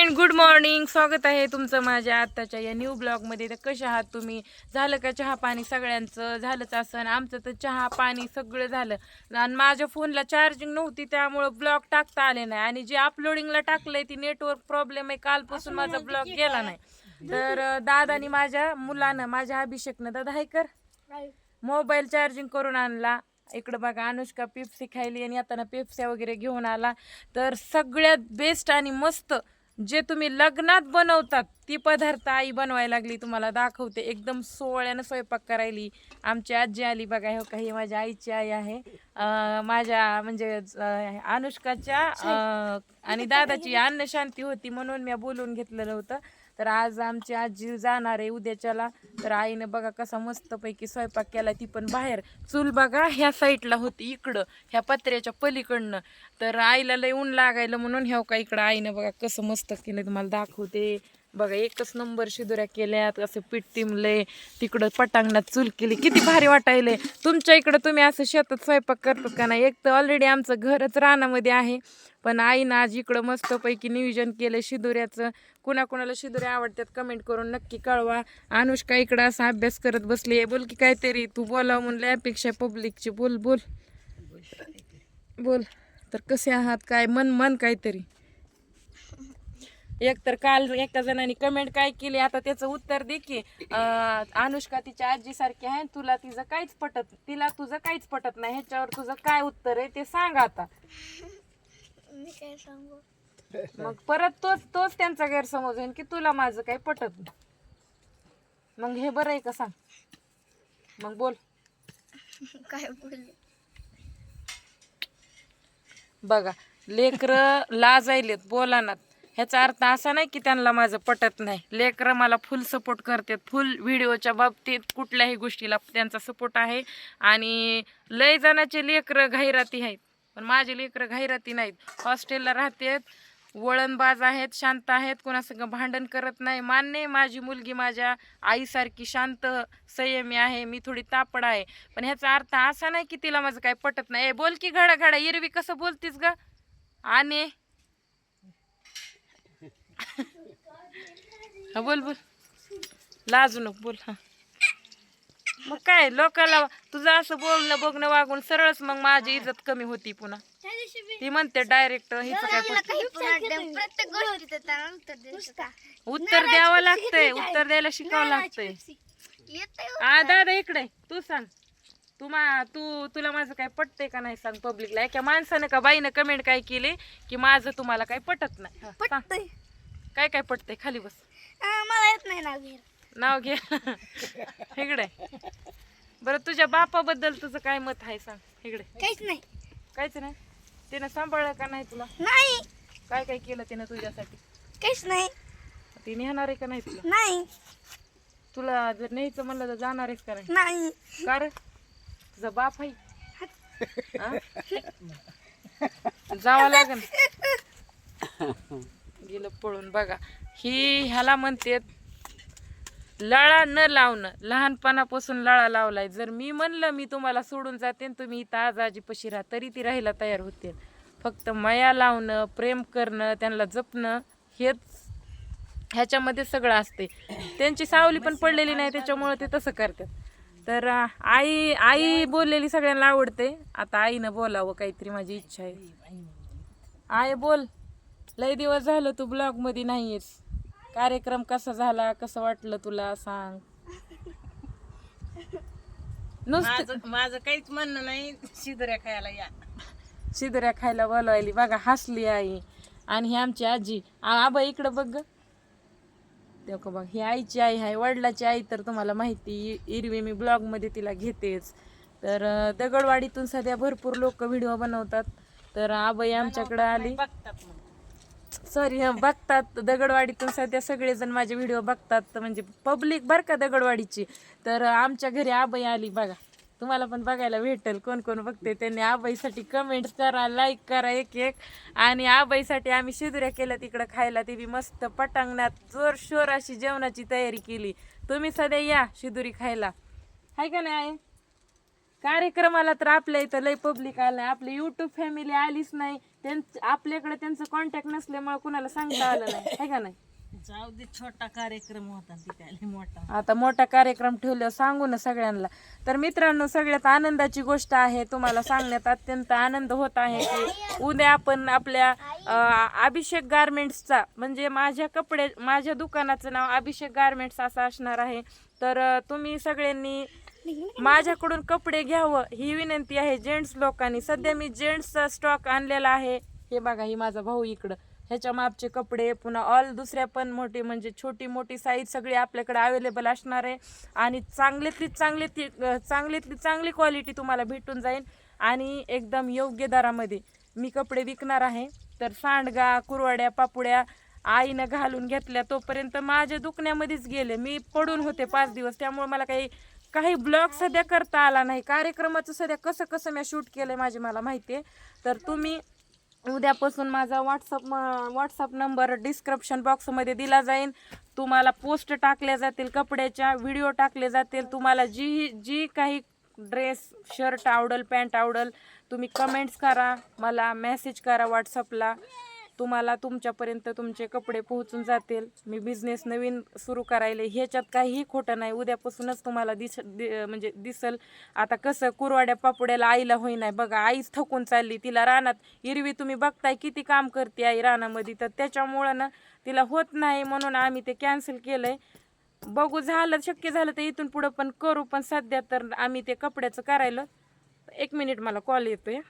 Friend, good morning. स्वागत आहे तुमचं माझ्या आत्ताच्या या न्यू ब्लॉगमध्ये. तर कशा आहात तुम्ही? झालं का चहा पाणी? सगळ्यांचं झालंच असं. आमचं तर चहा पाणी सगळं झालं. आणि माझ्या फोनला चार्जिंग नव्हती, त्यामुळं ब्लॉग टाकता आले नाही. आणि जे अपलोडिंगला टाकलंय ती नेटवर्क प्रॉब्लेम आहे. कालपासून माझा ब्लॉग गेला नाही. तर दादानी माझ्या मुलानं, माझ्या अभिषेकनं, दादा हाय कर, मोबाईल चार्जिंग करून आणला. इकडं बघा, अनुष्का पेप्सी खायली आणि आता पेप्स्या वगैरे घेऊन आला. तर सगळ्यात बेस्ट आणि मस्त जे तुम्ही लग्नात बनवतात ती पदार्थ आई बनवायला लागली. तुम्हाला दाखवते. एकदम सोहळ्यानं स्वयंपाक करायली. आमची आजी आली बघा. हो काही माझ्या आईची आई आहे. माझ्या म्हणजे अनुष्काच्या आणि दादाची अन्नशांती होती म्हणून मी बोलून घेतलेलं होतं. तर आज आमची आजी जाणार आहे उद्याच्याला. तर आईने बघा कसा मस्तपैकी स्वयंपाक केला. ती पण बाहेर. चूल बघा ह्या साईडला होती, इकडं ह्या पत्र्याच्या पलीकडनं. तर आईला लय ऊन लागायला म्हणून ह्या का इकडं आईनं बघा कसं मस्त केलं. तुम्हाला दाखवते बघा. एकच नंबर शिदुऱ्या केल्यात. असं पीठ तिमलंय. तिकडं पटांगणात चूल केली. किती भारी वाटायलंय. तुमच्या इकडं तुम्ही असं शेतात स्वयंपाक करतात का नाही? एक तर ऑलरेडी आमचं घरच रानामध्ये आहे, पण आईनं आज इकडं मस्तपैकी नियोजन केलं शिदुऱ्याचं. कुणाकुणाला शिदुऱ्या आवडतात कमेंट करून नक्की कळवा. अनुष्का इकडं असा अभ्यास करत बसली. बोल की काहीतरी, तू बोलावं म्हणलं अपेक्षा पब्लिकची. बोल बोल बोल. तर कसे आहात काय? मन काहीतरी. एक तर काल एका जणांनी कमेंट काय केली, आता त्याचं उत्तर दे की. अनुष्का तिच्या आजी सारखी आहे, तुला तिला तुझं काहीच पटत नाही. ह्याच्यावर तुझं काय उत्तर आहे ते सांग आता. मी काय सांगू? मग परत तोच त्यांचा गैरसमज होईल की तुला माझं काही पटत नाही. मग हे बरं आहे का सांग? मग बोल. काय बोलले? बघा, लेकरं लाजायलेत बोलानात. ह्याचा अर्थ असा नाही की त्यांना माझं पटत नाही. लेकरं मला फुल सपोर्ट करतात. फुल व्हिडिओच्या बाबतीत कुठल्याही गोष्टीला त्यांचा सपोर्ट आहे. आणि लय जणांचे लेकरं घाईराती आहेत, पण माझे लेकरं घाईराती नाहीत. हॉस्टेलला राहतात, वळणबाज आहेत, शांत आहेत, कोणासंग भांडण करत नाही. मान्य आहे माझी मुलगी माझ्या आईसारखी शांत संयमी आहे, मी थोडी तापड आहे. पण ह्याचा अर्थ असा नाही की तिला माझं काही पटत नाही. बोल की घडा घडा, एरवी कसं बोलतीस ग? आणि हा बोल बोल, लाजू नको, बोल. हा मग काय, लोकाला तुझं असं बोलणं बघणं वागून सरळच मग माझी इज्जत कमी होती. पुन्हा ती म्हणते डायरेक्ट हिचं काय उत्तर द्यावं लागतंय. उत्तर द्यायला शिकावं लागतंय. दादा इकडे तू सांग. तुला माझं काय पटतंय का नाही सांग पब्लिकला. एका माणसानं का बाईनं कमेंट काय केली की माझं तुम्हाला काय पटत नाही. पटतंय. काय काय पटतंय? खाली बस. मला येत नाही नाव घे. इकडे बरं, तुझ्या बापाबद्दल तुझं काय मत आहे सांग. इकडे काहीच नाही. काहीच नाही. तिनं सांभाळलं का नाही तुला? नाही. काय काय केलं तिनं तुझ्यासाठी? काहीच नाही. ती नेणार आहे का नाही तुला? नाही. तुला जर न्यायचं म्हणलं तर जाणार आहेस का नाही? नाही. का रे? तुझा बाप आहे. जावं लागेल. गेलं पळून. बघा, ह्याला म्हणते लळा न लावणं. लहानपणापासून लळा लावलाय. जर मी म्हणलं मी तुम्हाला सोडून जाते तुम्ही इथं आज आजीपाशी राहा, तरी ती राहायला तयार होते. फक्त माया लावणं, प्रेम करणं, त्यांना जपणं, ह्याच्यामध्ये सगळं असते. त्यांची सावली पण पडलेली नाही, त्याच्यामुळे ते तसं करतात. तर आई बोललेली सगळ्यांना आवडते. आता आईनं बोलावं काहीतरी, माझी इच्छा आहे. आई बोल. लय दिवस झालं तू ब्लॉग मध्ये नाहीयेस. कार्यक्रम कसा झाला, कसं वाटलं तुला सांग. माझं काहीच म्हणणं नाही. शिदुऱ्या खायला या. शिदुऱ्या खायला बोलवायली. बघा हसली आई. आणि ही आमची आजी. आबा इकडं बघ. तेव्हा बघ, ही आईची आई आहे. वडिलाची आई तर तुम्हाला माहिती, इरवी मी ब्लॉग मध्ये तिला घेतेच. तर दगडवाडीतून सध्या भरपूर लोक व्हिडिओ बनवतात. तर आबाई आमच्याकडे आली. बघतात. दगडवाडीतून सध्या सगळेजण माझे व्हिडिओ बघतात, म्हणजे पब्लिक बरं का दगडवाडीची. तर आमच्या घरी आबाई आली बघा. तुम्हाला पण बघायला भेटेल कोण कोण बघते. त्यांनी आबाईसाठी कमेंट करा, लाईक करा एक. आणि आबाईसाठी आम्ही शिदुऱ्या केल्या तिकडं खायला. ते बी मस्त पटांगणात जोरशोर अशी जेवणाची तयारी केली. तुम्ही सध्या या शिदुरी खायला. हाय का नाही? कार्यक्रमाला तर आपल्या इथं लय पब्लिक आलं, आपली युट्यूब फॅमिली आलीच नाही, आपल्याकडे त्यांचं कॉन्टॅक्ट नसल्यामुळे कुणाला सांगता आलं नाही, है का नाही. जाऊ दे, छोटा कार्यक्रम होता ती काय लय मोठा. आता मोठा कार्यक्रम ठेवल्यावर सांगू ना सगळ्यांना. तर मित्रांनो, सगळ्यात आनंदाची गोष्ट आहे, तुम्हाला सांगण्यात अत्यंत आनंद होत आहे की उद्या आपण आपल्या अभिषेक गारमेंट्सचा, म्हणजे माझ्या दुकानाचं नाव अभिषेक गारमेंट्स असं असणार आहे. तर तुम्ही सगळ्यांनी माझ्याकडून कपडे घ्यावं ही विनंती आहे जेंट्स लोकांनी. सध्या मी जेंट्सचा स्टॉक आणलेला आहे. हे बघा, ही माझा भाऊ इकडं, ह्याच्या मापचे कपडे, पुन्हा ऑल दुसऱ्या पण मोठी म्हणजे छोटी मोठी साईज सगळी आपल्याकडे अवेलेबल असणार आहे. आणि चांगलीतली चांगली क्वालिटी तुम्हाला भेटून जाईल आणि एकदम योग्य दरामध्ये मी कपडे विकणार आहे. तर सांडगा, कुरवाड्या, पापुड्या आईनं घालून घेतल्या, तोपर्यंत माझ्या दुखण्यामध्येच गेले. मी पडून होते 5 दिवस, त्यामुळे मला काही ब्लॉग सध्या करता आला नाही. कार्यक्रमाचं सध्या कसं मी शूट केलंय मला माहिती आहे. तर तुम्ही उद्यापासून माझा व्हॉट्सअप नंबर डिस्क्रिप्शन बॉक्समध्ये दिला जाईल. तुम्हाला पोस्ट टाकल्या जातील, कपड्याच्या व्हिडिओ टाकले जातील. तुम्हाला जी काही ड्रेस, शर्ट आवडेल, पॅन्ट आवडेल, तुम्ही कमेंट्स करा, मला मेसेज करा व्हॉट्सअपला. तुम्हाला तुमच्यापर्यंत तुमचे कपडे पोहोचून जातील. मी बिझनेस नवीन सुरू करायला, ह्याच्यात काहीही खोटं नाही. उद्यापासूनच तुम्हाला दिसल. आता कसं कुरवाड्या पापुड्याला आईला होई नाही बघा, आईच थकून चालली, तिला रानात एरवी तुम्ही बघताय किती काम करते आई रानामध्ये, तर त्याच्यामुळं ना तिला होत नाही, म्हणून आम्ही ते कॅन्सल केलंय. बघू, शक्य झालं तर इथून पुढं पण करू, पण सध्या तर आम्ही ते कपड्याचं करायला. 1 मिनिट, मला कॉल येतोय.